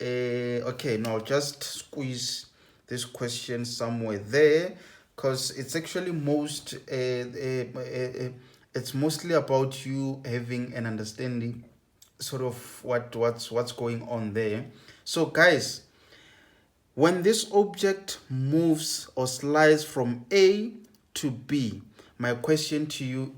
Okay, now just squeeze this question somewhere there, because it's actually it's mostly about you having an understanding sort of what's going on there. So guys, when this object moves or slides from A to B, my question to you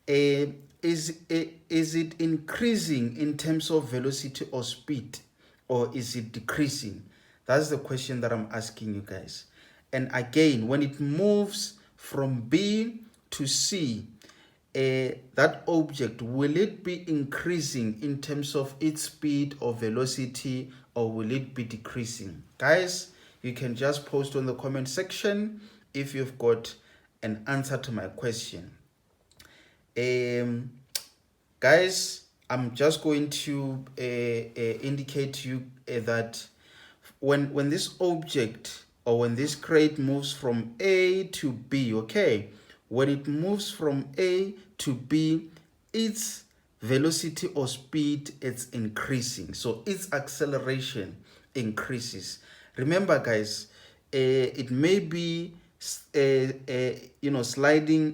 uh, is it increasing in terms of velocity or speed, or is it decreasing? That's the question that I'm asking you guys. And again, when it moves from B to C, that object, will it be increasing in terms of its speed or velocity, or will it be decreasing? Guys, you can just post on the comment section if you've got an answer to my question. Guys, I'm just going to indicate to you that when this object, or when this crate moves from A to B, okay, when it moves from A to B, its velocity or speed is increasing, so its acceleration increases. Remember guys, it may be sliding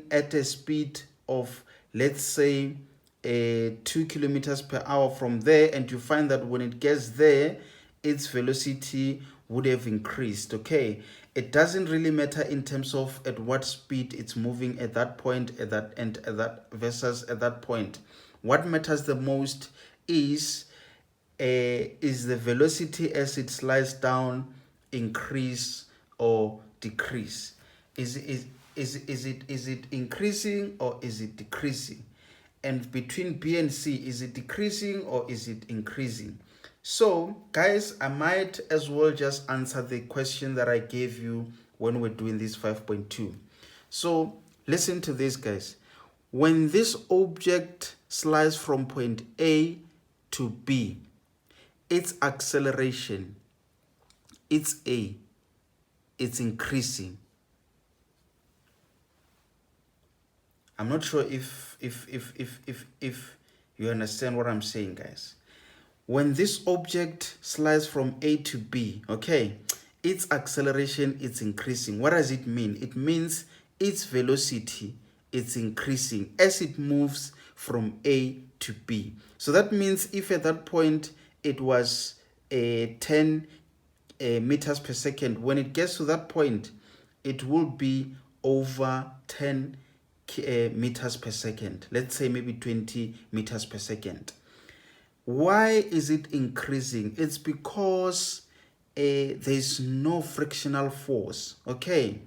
at a speed of, let's say, 2 kilometers per hour from there, and you find that when it gets there, its velocity would have increased. Okay, it doesn't really matter in terms of at what speed it's moving at that point, at that versus at that point. What matters the most is the velocity as it slides down increase or decrease? Is it increasing or is it decreasing? And between B and C, is it decreasing or is it increasing? So guys, I might as well just answer the question that I gave you when we're doing this 5.2. So listen to this guys. When this object slides from point A to B, its acceleration, it's increasing. I'm not sure if you understand what I'm saying, guys. When this object slides from A to B, okay, its acceleration is increasing. What does it mean? It means its velocity is increasing as it moves from A to B. So that means if at that point it was 10 meters per second, when it gets to that point, it will be over 10 meters per second. Let's say maybe 20 meters per second. Why is it increasing? It's because there's no frictional force. Okay,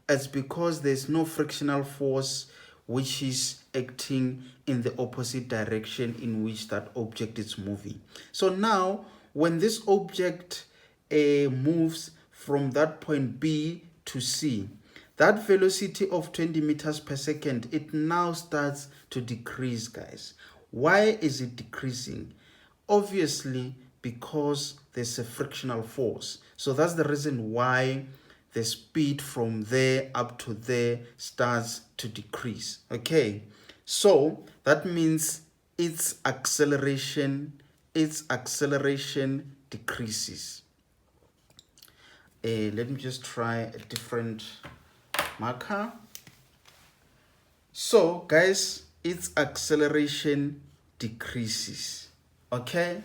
it's because there's no frictional force which is acting in the opposite direction in which that object is moving. So now when this object moves from that point B to C, that velocity of 20 meters per second, it now starts to decrease, guys. Why is it decreasing? Obviously, because there's a frictional force. So that's the reason why the speed from there up to there starts to decrease. Okay, so that means its acceleration decreases. Let me just try a different marker. So guys, its acceleration decreases. Okay,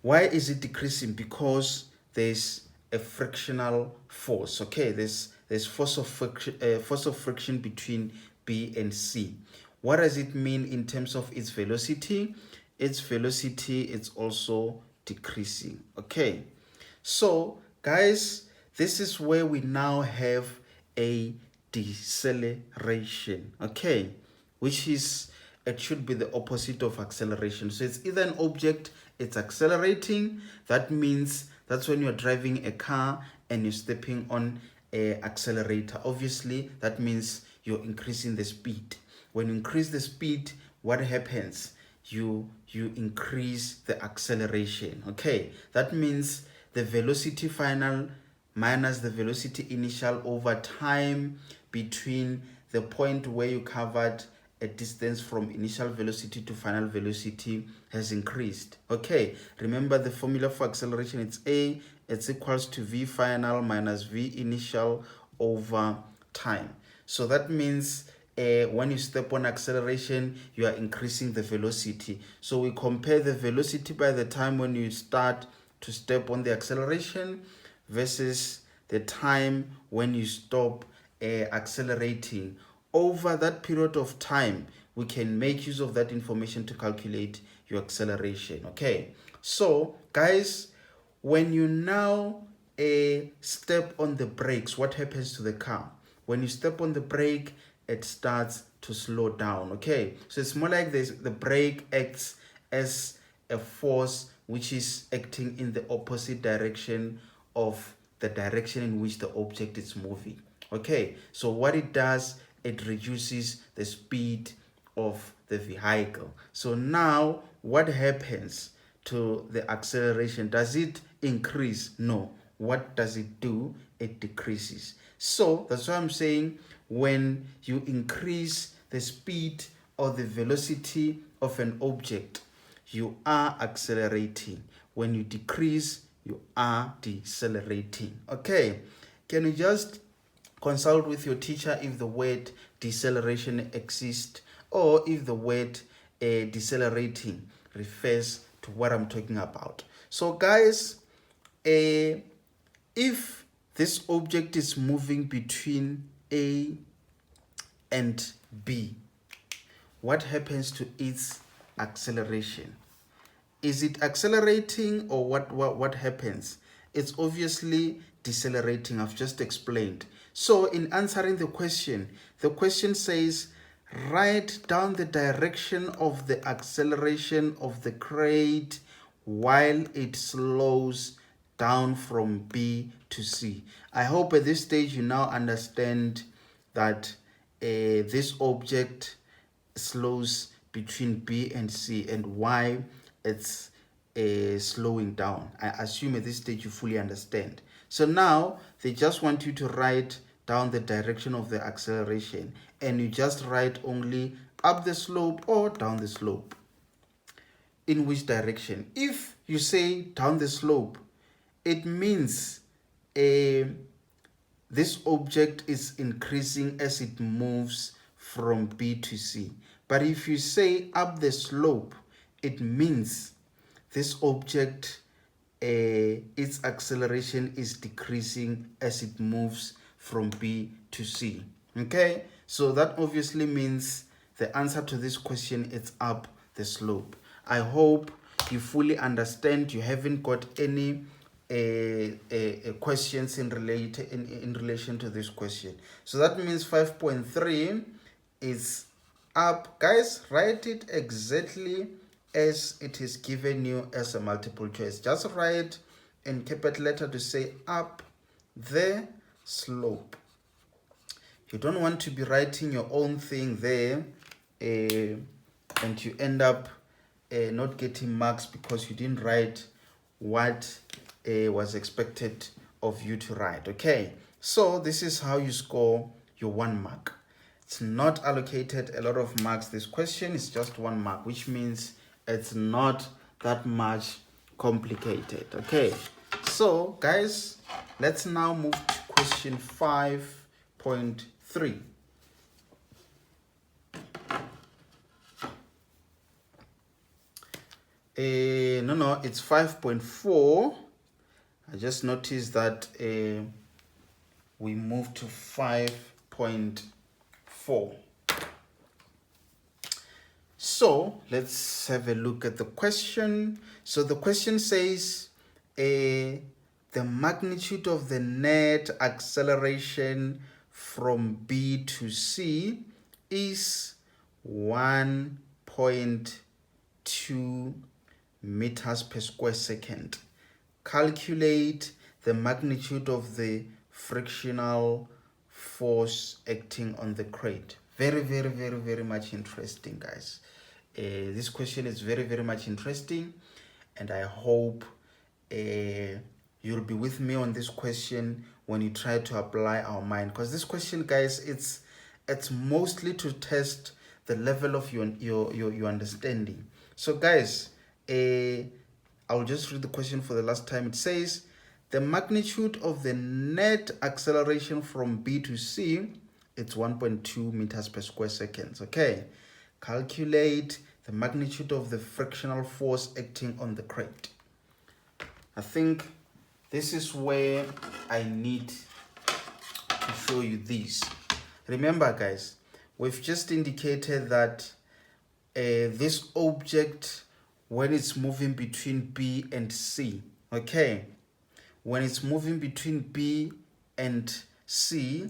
why is it decreasing? Because there's a frictional force. Okay, there's force of friction between B and C. What does it mean in terms of its velocity? Its velocity is also decreasing. Okay, so guys, this is where we now have a deceleration. Okay, which is, it should be the opposite of acceleration. So it's either an object, it's accelerating. That means that's when you're driving a car and you're stepping on an accelerator. Obviously, that means you're increasing the speed. When you increase the speed, what happens? You increase the acceleration. Okay, that means the velocity final minus the velocity initial over time between the point where you covered a distance from initial velocity to final velocity has increased. Okay, remember the formula for acceleration, it's A, it's equals to V final minus V initial over time. So that means when you step on acceleration, you are increasing the velocity. So we compare the velocity by the time when you start to step on the acceleration versus the time when you stop accelerating. Over that period of time, we can make use of that information to calculate your acceleration. Okay, so guys, when you now step on the brakes, what happens to the car? When you step on the brake, it starts to slow down. Okay, so it's more like this: the brake acts as a force which is acting in the opposite direction of the direction in which the object is moving. Okay, so what it does, it reduces the speed of the vehicle. So now what happens to the acceleration? Does it increase? No. What does it do? It decreases. So that's why I'm saying when you increase the speed or the velocity of an object, you are accelerating. When you decrease, you are decelerating. Okay, can you just consult with your teacher if the word deceleration exists, or if the word decelerating refers to what I'm talking about. So guys, if this object is moving between A and B, what happens to its acceleration? Is it accelerating, or what happens? It's obviously decelerating. I've just explained. So in answering the question says write down the direction of the acceleration of the crate while it slows down from B to C. I hope at this stage you now understand that this object slows between B and C and why it's slowing down. I assume at this stage you fully understand. So now they just want you to write down the direction of the acceleration, and you just write only up the slope or down the slope. In which direction? If you say down the slope, it means this object is increasing as it moves from B to C. But if you say up the slope, it means this object, its acceleration is decreasing as it moves from B to C. Okay, so that obviously means the answer to this question is up the slope. I hope you fully understand. You haven't got any questions in relation to this question. So that means 5.3 is up. Guys, write it exactly as it is given you as a multiple choice. Just write in capital letter to say up the slope. You don't want to be writing your own thing there and you end up not getting marks because you didn't write what was expected of you to write. Okay, so this is how you score your 1 mark. It's not allocated a lot of marks. This question is just 1 mark, which means it's not that much complicated. Okay, so guys, let's now move to question 5.3. No, it's 5.4. I just noticed that we moved to 5.4. So let's have a look at the question. So the question says the magnitude of the net acceleration from B to C is 1.2 meters per square second. Calculate the magnitude of the frictional force acting on the crate. Very much interesting, guys. This question is very much interesting, and I hope you'll be with me on this question when you try to apply our mind, because this question, guys, it's mostly to test the level of your understanding. So guys, I'll just read the question for the last time. It says, the magnitude of the net acceleration from B to C, it's 1.2 meters per square seconds. Okay, calculate the magnitude of the frictional force acting on the crate. I think this is where I need to show you this. Remember guys, we've just indicated that this object, when it's moving between B and C, okay, when it's moving between B and C,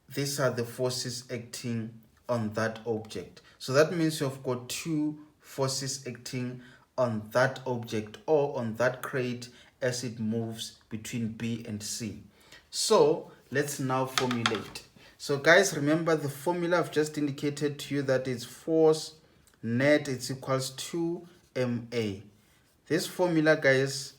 these are the forces acting on that object. So that means you've got two forces acting on that object or on that crate as it moves between B and C. So let's now formulate. So guys, remember the formula I've just indicated to you, that is force net is equals to MA. This formula guys,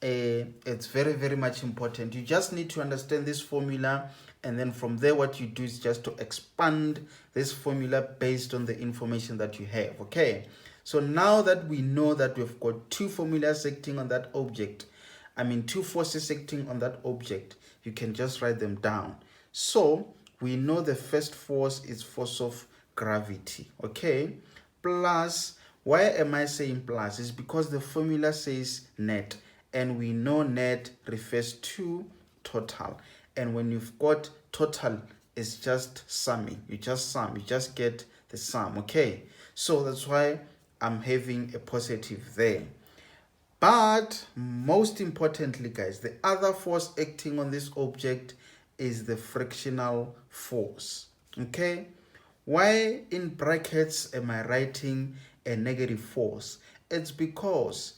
it's very, very much important. You just need to understand this formula, and then from there what you do is just to expand this formula based on the information that you have. Okay, so now that we know that we've got two formulas acting on that object, two forces acting on that object, you can just write them down. So we know the first force is force of gravity, okay, plus, why am I saying plus? It's because the formula says net, and we know net refers to total, and when you've got total, it's just summing. You just sum, you just get the sum. Okay, so that's why I'm having a positive there. But most importantly guys, the other force acting on this object is the frictional force. Okay, why in brackets am I writing a negative force? It's because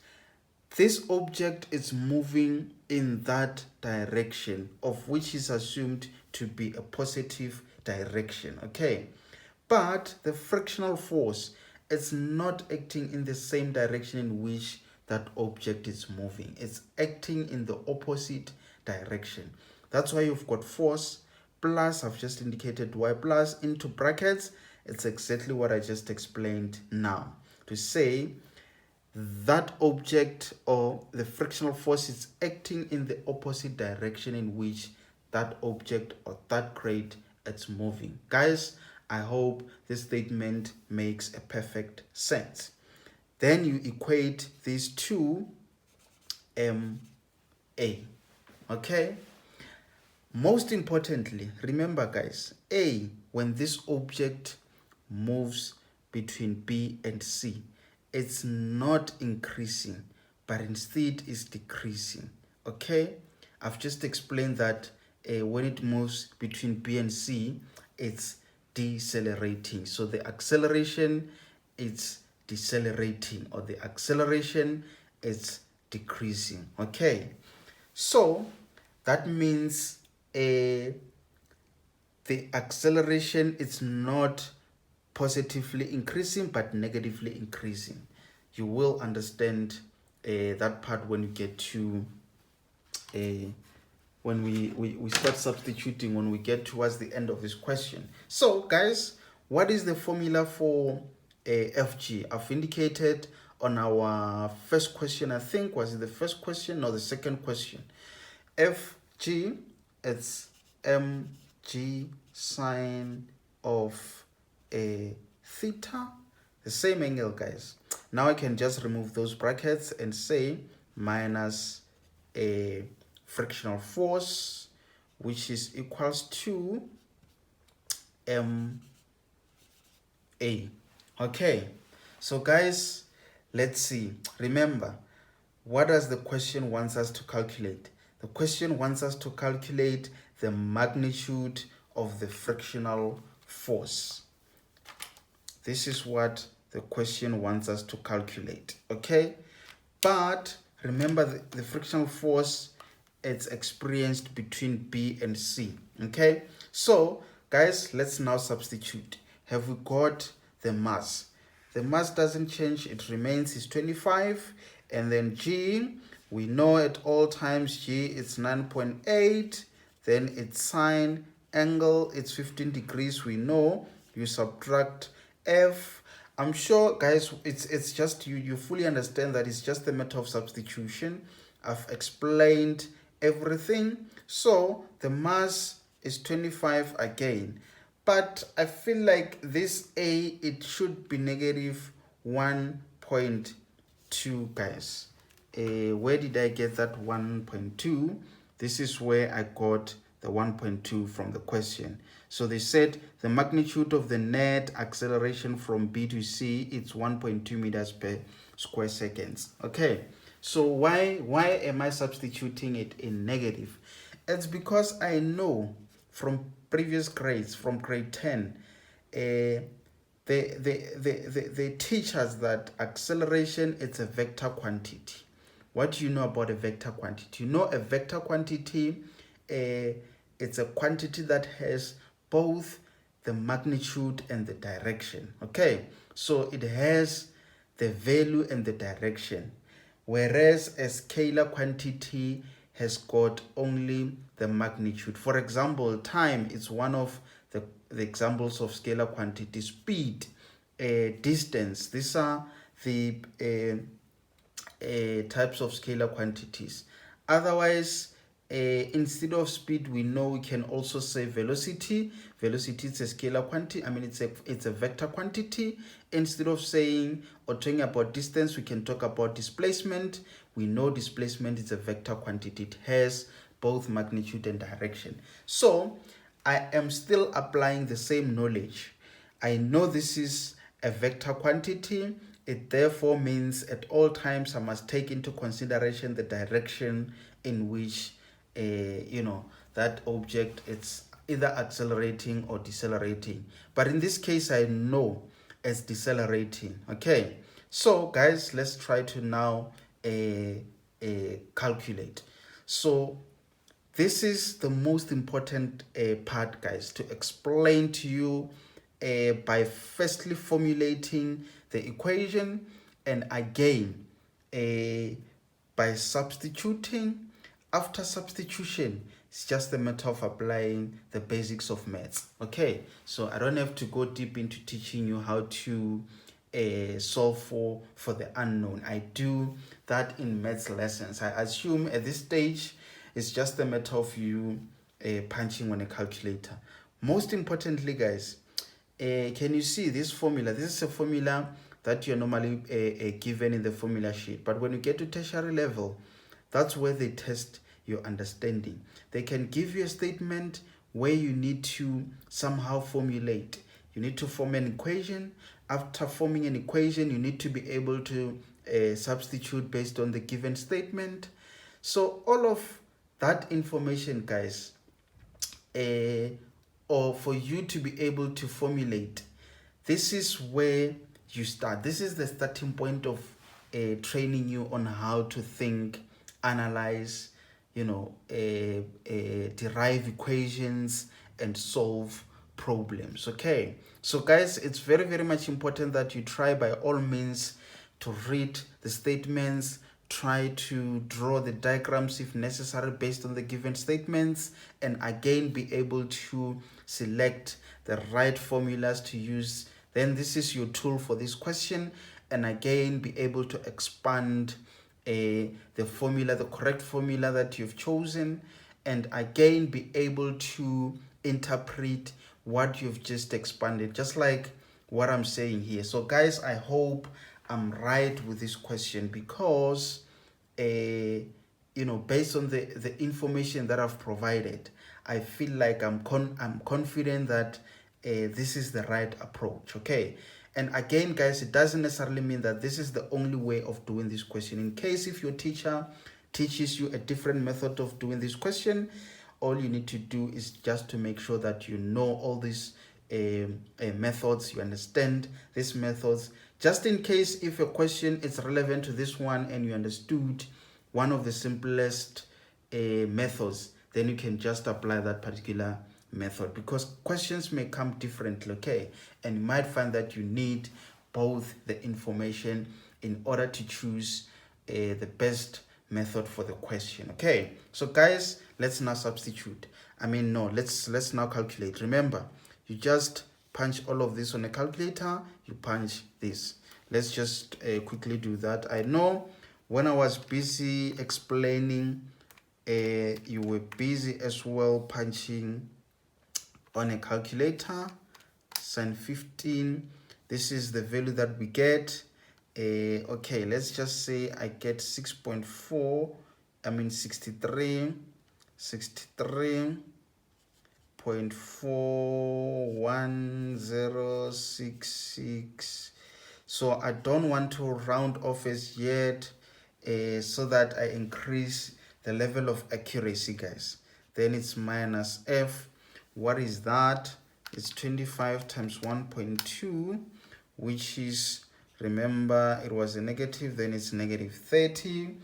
this object is moving in that direction, of which is assumed to be a positive direction. Okay, but the frictional force, it's not acting in the same direction in which that object is moving. It's acting in the opposite direction. That's why you've got force plus, I've just indicated y plus into brackets. It's exactly what I just explained now, to say that object or the frictional force is acting in the opposite direction in which that object or that crate is moving. Guys, I hope this statement makes a perfect sense. Then you equate these two MA. Okay, most importantly, remember guys, A, when this object moves between B and C, it's not increasing, but instead is decreasing. Okay, I've just explained that when it moves between B and C, it's decelerating. So the acceleration is decelerating, or the acceleration is decreasing. Okay, so that means the acceleration is not positively increasing but negatively increasing. You will understand that part when you get to when we start substituting, when we get towards the end of this question. So guys, what is the formula for FG? I've indicated on our first question, I think, was it the first question or the second question? FG, it's mg sine of a theta, the same angle guys. Now I can just remove those brackets and say minus a frictional force, which is equals to ma. Okay, so guys, let's see. Remember, what does the question wants us to calculate? The question wants us to calculate the magnitude of the frictional force. This is what the question wants us to calculate. Okay, but remember the frictional force, it's experienced between B and C. Okay, so guys, let's now substitute. Have we got the mass? The mass doesn't change, it remains is 25. And then G, we know at all times G is 9.8. Then its sine angle, it's 15 degrees. We know you subtract F. I'm sure, guys, it's just you fully understand that it's just a matter of substitution. I've explained everything. So the mass is 25 again. But I feel like this A, it should be negative 1.2, guys. Where did I get that 1.2? This is where I got the 1.2 from the question. So they said the magnitude of the net acceleration from B to C is 1.2 meters per square seconds. Okay, so why am I substituting it in negative? It's because I know from previous grades, from grade 10, they teach us that acceleration is a vector quantity. What do you know about a vector quantity? You know a vector quantity, it's a quantity that has both the magnitude and the direction. Okay, so it has the value and the direction, whereas a scalar quantity has got only the magnitude. For example, time is one of the examples of scalar quantity. Speed, distance, these are the types of scalar quantities. Otherwise, instead of speed, we know we can also say velocity. Velocity is a scalar quantity. I mean, it's a vector quantity. Instead of saying or talking about distance, we can talk about displacement. We know displacement is a vector quantity. It has both magnitude and direction. So I am still applying the same knowledge. I know this is a vector quantity. It therefore means at all times I must take into consideration the direction in which that object it's either accelerating or decelerating. But in this case, I know it's decelerating. Okay, so guys, let's try to now calculate. So this is the most important part, guys, to explain to you by firstly formulating the equation, and again by substituting. After substitution, it's just a matter of applying the basics of maths. Okay, so I don't have to go deep into teaching you how to solve for the unknown. I do that in maths lessons. I assume at this stage it's just a matter of you punching on a calculator. Most importantly, guys, can you see this formula? This is a formula that you're normally given in the formula sheet, but when you get to tertiary level, that's where they test your understanding. They can give you a statement where you need to somehow formulate. You need to form an equation. After forming an equation, you need to be able to substitute based on the given statement. So all of that information, guys, or for you to be able to formulate, this is where you start. This is the starting point of training you on how to think, analyze, derive equations and solve problems. Okay, so guys, it's very, very much important that you try by all means to read the statements, try to draw the diagrams if necessary based on the given statements, and again be able to select the right formulas to use. Then this is your tool for this question, and again be able to expand the formula, the correct formula that you've chosen, and again be able to interpret what you've just expanded, just like what I'm saying here. So guys, I hope I'm right with this question, because based on the information that I've provided, I feel like I'm confident that this is the right approach. Okay, and again, guys, it doesn't necessarily mean that this is the only way of doing this question. In case if your teacher teaches you a different method of doing this question, all you need to do is just to make sure that you know all these methods, you understand these methods, just in case if a question is relevant to this one and you understood one of the simplest methods, then you can just apply that particular method, because questions may come differently. Okay, and you might find that you need both the information in order to choose the best method for the question. Okay, so guys, let's now substitute. Let's now calculate. Remember, you just punch all of this on a calculator, you punch this. Let's just quickly do that. I know when I was busy explaining, you were busy as well punching on a calculator. Sin 15, this is the value that we get. Okay, let's just say I get 63.41066. So I don't want to round off as yet, so that I increase the level of accuracy, guys. Then it's minus f. What is that? It's 25 times 1.2, which is, remember, it was a negative, then it's negative 30.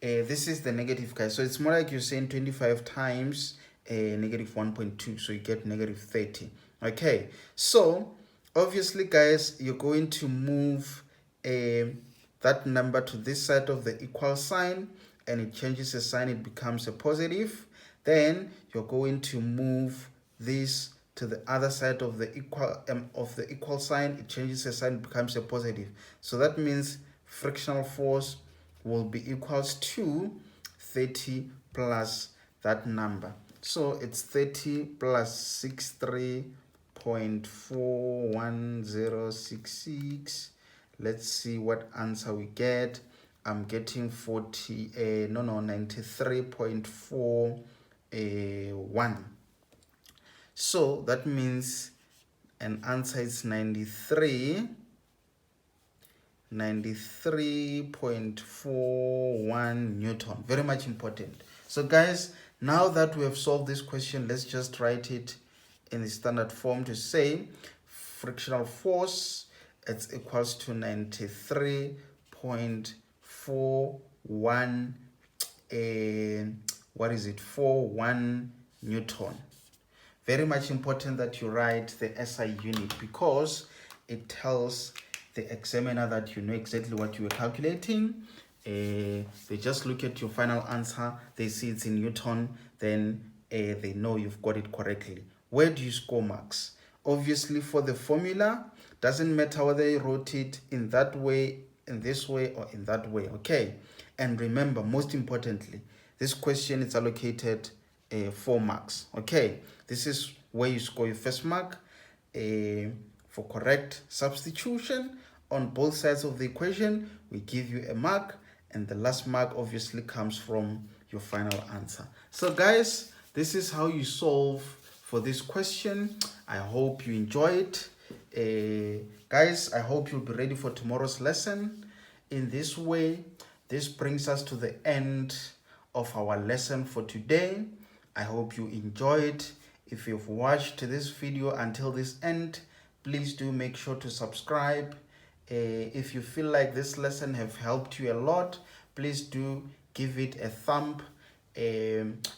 This is the negative, guys. So it's more like you're saying 25 times negative 1.2, so you get negative 30. Okay, so obviously, guys, you're going to move that number to this side of the equal sign, and it changes the sign, it becomes a positive. Then you're going to move this to the other side of the equal sign, it changes the sign, it becomes a positive. So that means frictional force will be equals to 30 plus that number. So it's 30 plus 63.41066. Let's see what answer we get. I'm getting 93.41. So that means an answer is 93.41 Newton. Very much important. So guys, now that we have solved this question, let's just write it in the standard form to say frictional force, it's equals to 93.41 41 Newton. Very much important that you write the SI unit, because it tells the examiner that you know exactly what you were calculating. They just look at your final answer, they see it's in Newton, then they know you've got it correctly. Where do you score marks? Obviously, for the formula, doesn't matter whether you wrote it in that way, in this way, or in that way. Okay, and remember, most importantly, this question is allocated 4 marks. Okay, this is where you score your first mark for correct substitution on both sides of the equation. We give you a mark, and the last mark obviously comes from your final answer. So guys, this is how you solve for this question. I hope you enjoy it. Guys, I hope you'll be ready for tomorrow's lesson. In this way, this brings us to the end of our lesson for today. I hope you enjoy it. If you've watched this video until this end, please do make sure to subscribe. If you feel like this lesson have helped you a lot, please do give it a thumb,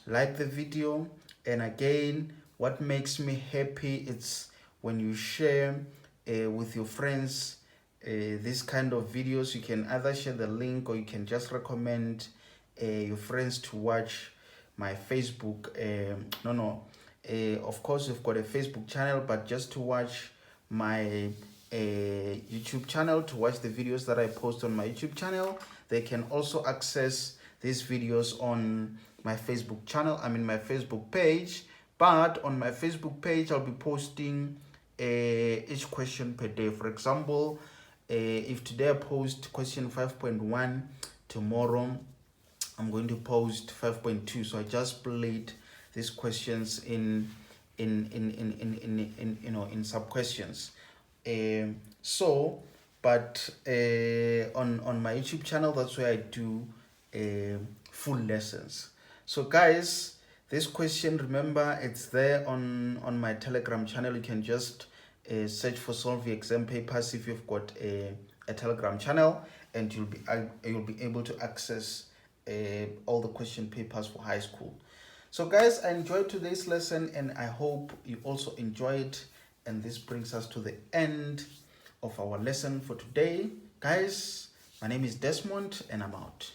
like the video. And again, what makes me happy is when you share with your friends this kind of videos. You can either share the link, or you can just recommend your friends to watch my Facebook. Of course, you've got a Facebook channel, but just to watch my YouTube channel, to watch the videos that I post on my YouTube channel. They can also access these videos on my Facebook channel, my Facebook page. But on my Facebook page, I'll be posting each question per day. For example, if today I post question 5.1, tomorrow I'm going to post 5.2. So I just split these questions in sub questions. But on my YouTube channel, that's where I do full lessons. So guys, this question, remember, it's there on my Telegram channel. You can just search for Solve Your Exam Papers if you've got a Telegram channel, and you'll be able to access all the question papers for high school. So guys, I enjoyed today's lesson, and I hope you also enjoy it. And this brings us to the end of our lesson for today. Guys, my name is Desmond, and I'm out.